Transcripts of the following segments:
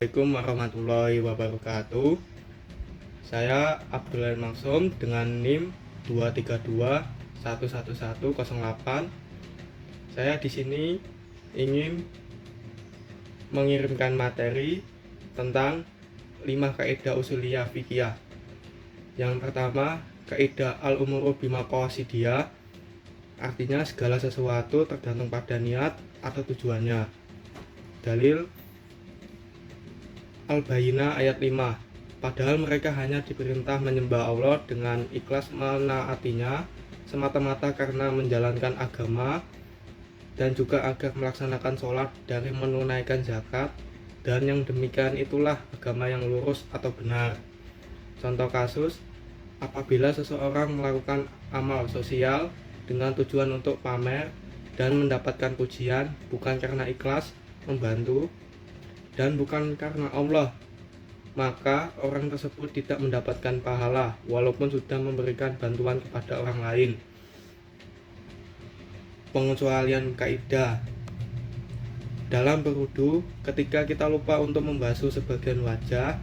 Assalamualaikum warahmatullahi wabarakatuh. Saya Abdullah Maksum dengan NIM 232111108. Saya di sini ingin mengirimkan materi tentang 5 kaidah usuliyah fikih. Yang pertama, kaidah al-umuru bimaqasidiyah, artinya segala sesuatu tergantung pada niat atau tujuannya. Dalil Al-Bayyinah ayat 5. Padahal mereka hanya diperintah menyembah Allah dengan ikhlas menaatinya semata-mata karena menjalankan agama, dan juga agar melaksanakan sholat dari menunaikan zakat, dan yang demikian itulah agama yang lurus atau benar. Contoh kasus, apabila seseorang melakukan amal sosial dengan tujuan untuk pamer dan mendapatkan pujian bukan karena ikhlas membantu dan bukan karena Allah, maka orang tersebut tidak mendapatkan pahala walaupun sudah memberikan bantuan kepada orang lain. Pengecualian kaidah dalam berwudu, ketika kita lupa untuk membasuh sebagian wajah,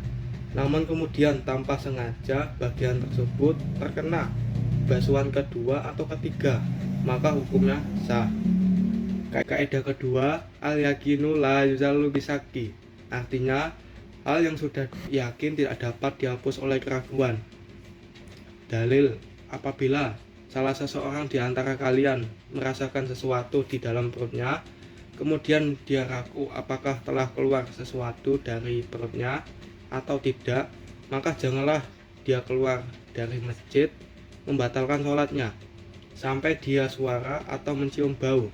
namun kemudian tanpa sengaja bagian tersebut terkena basuhan kedua atau ketiga, maka hukumnya sah. Kaidah kedua, al-yakinu la yuzalu bisaki, artinya hal yang sudah yakin tidak dapat dihapus oleh keraguan. Dalil, apabila salah seseorang di antara kalian merasakan sesuatu di dalam perutnya, kemudian dia ragu apakah telah keluar sesuatu dari perutnya atau tidak, maka janganlah dia keluar dari masjid membatalkan sholatnya sampai dia suara atau mencium bau.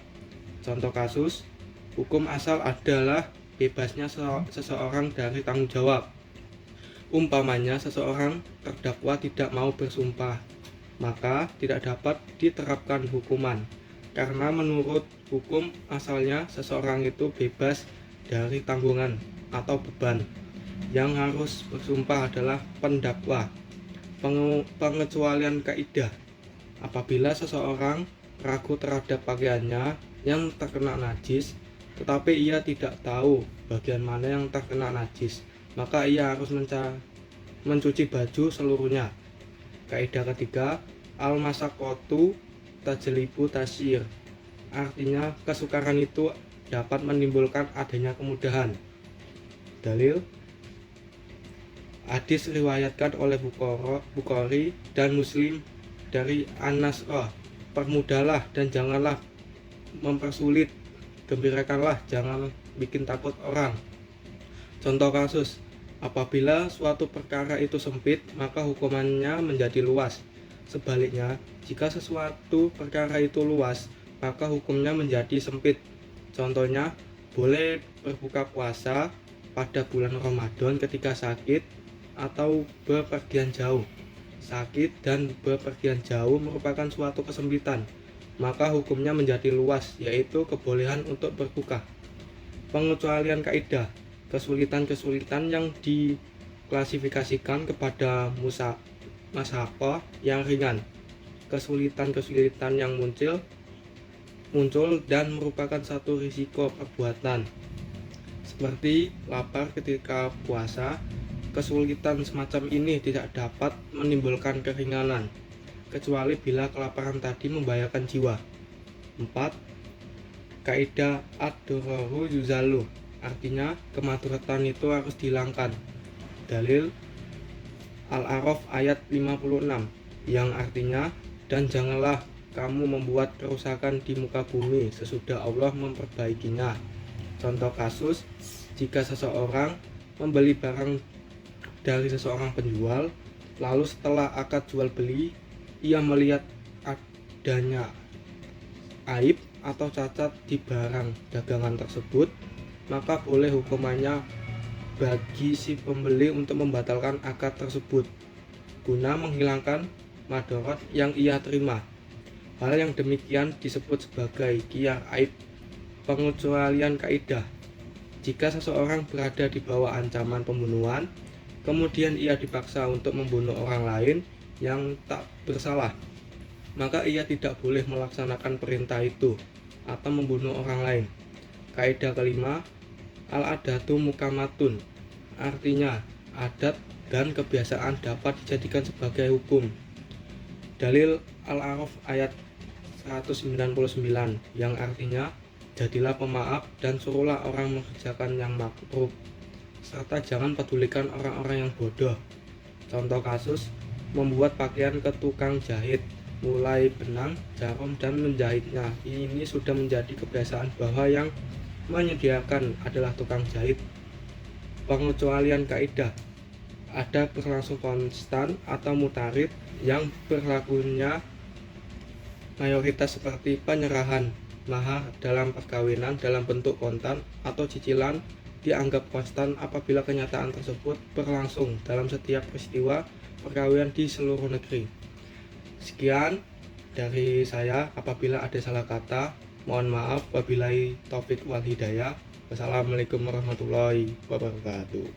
Contoh kasus, hukum asal adalah bebasnya seseorang dari tanggung jawab. Umpamanya seseorang terdakwa tidak mau bersumpah, maka tidak dapat diterapkan hukuman, karena menurut hukum asalnya seseorang itu bebas dari tanggungan atau beban. Yang harus bersumpah adalah pendakwa. Pengecualian kaidah, apabila seseorang ragu terhadap pakaiannya yang terkena najis, tetapi ia tidak tahu bagian mana yang terkena najis, maka ia harus mencuci baju seluruhnya. Kaidah ketiga, al-masaqatu tajlibu tasyir, artinya kesukaran itu dapat menimbulkan adanya kemudahan. Dalil, hadis riwayatkan oleh Bukhari dan Muslim dari Anas, permudahlah dan janganlah mempersulit, gembirakanlah, jangan bikin takut orang. Contoh kasus, apabila suatu perkara itu sempit, maka hukumannya menjadi luas. Sebaliknya, jika sesuatu perkara itu luas, maka hukumnya menjadi sempit. Contohnya, boleh berbuka puasa pada bulan Ramadan ketika sakit atau bepergian jauh. Sakit dan bepergian jauh merupakan suatu kesempitan, maka hukumnya menjadi luas, yaitu kebolehan untuk berbuka. Pengecualian kaidah, kesulitan-kesulitan yang diklasifikasikan kepada masalah yang ringan, kesulitan-kesulitan yang muncul dan merupakan satu risiko perbuatan, seperti lapar ketika puasa. Kesulitan semacam ini tidak dapat menimbulkan keringanan, kecuali bila kelaparan tadi membahayakan jiwa. 4. Kaidah ad-dororu yuzalu, artinya kemadaratan itu harus dihilangkan. Dalil Al-A'raf ayat 56, yang artinya, dan janganlah kamu membuat kerusakan di muka bumi sesudah Allah memperbaikinya. Contoh kasus, jika seseorang membeli barang dari seseorang penjual, lalu setelah akad jual beli ia melihat adanya aib atau cacat di barang dagangan tersebut, maka boleh hukumannya bagi si pembeli untuk membatalkan akad tersebut guna menghilangkan madarat yang ia terima. Hal yang demikian disebut sebagai qiyar aib. Pengecualian kaidah, jika seseorang berada di bawah ancaman pembunuhan, kemudian ia dipaksa untuk membunuh orang lain yang tak bersalah, maka ia tidak boleh melaksanakan perintah itu atau membunuh orang lain. Kaidah kelima, al-adatu mukamatun, Artinya, adat dan kebiasaan dapat dijadikan sebagai hukum. Dalil Al-A'raf ayat 199 yang artinya, jadilah pemaaf dan suruhlah orang mengerjakan yang makruh, serta jangan pedulikan orang-orang yang bodoh. Contoh kasus, membuat pakaian ke tukang jahit, mulai benang, jarum, dan menjahitnya. Ini sudah menjadi kebiasaan bahwa yang menyediakan adalah tukang jahit. Pengecualian kaidah, ada berlangsung konstan atau mutarid yang berlakunya mayoritas seperti penyerahan mahar dalam perkawinan dalam bentuk kontan atau cicilan dianggap konstan apabila kenyataan tersebut berlangsung dalam setiap peristiwa perkawinan di seluruh negeri. Sekian dari saya, apabila ada salah kata mohon maaf. Wabillahi taufik wal hidayah. Wassalamualaikum warahmatullahi wabarakatuh.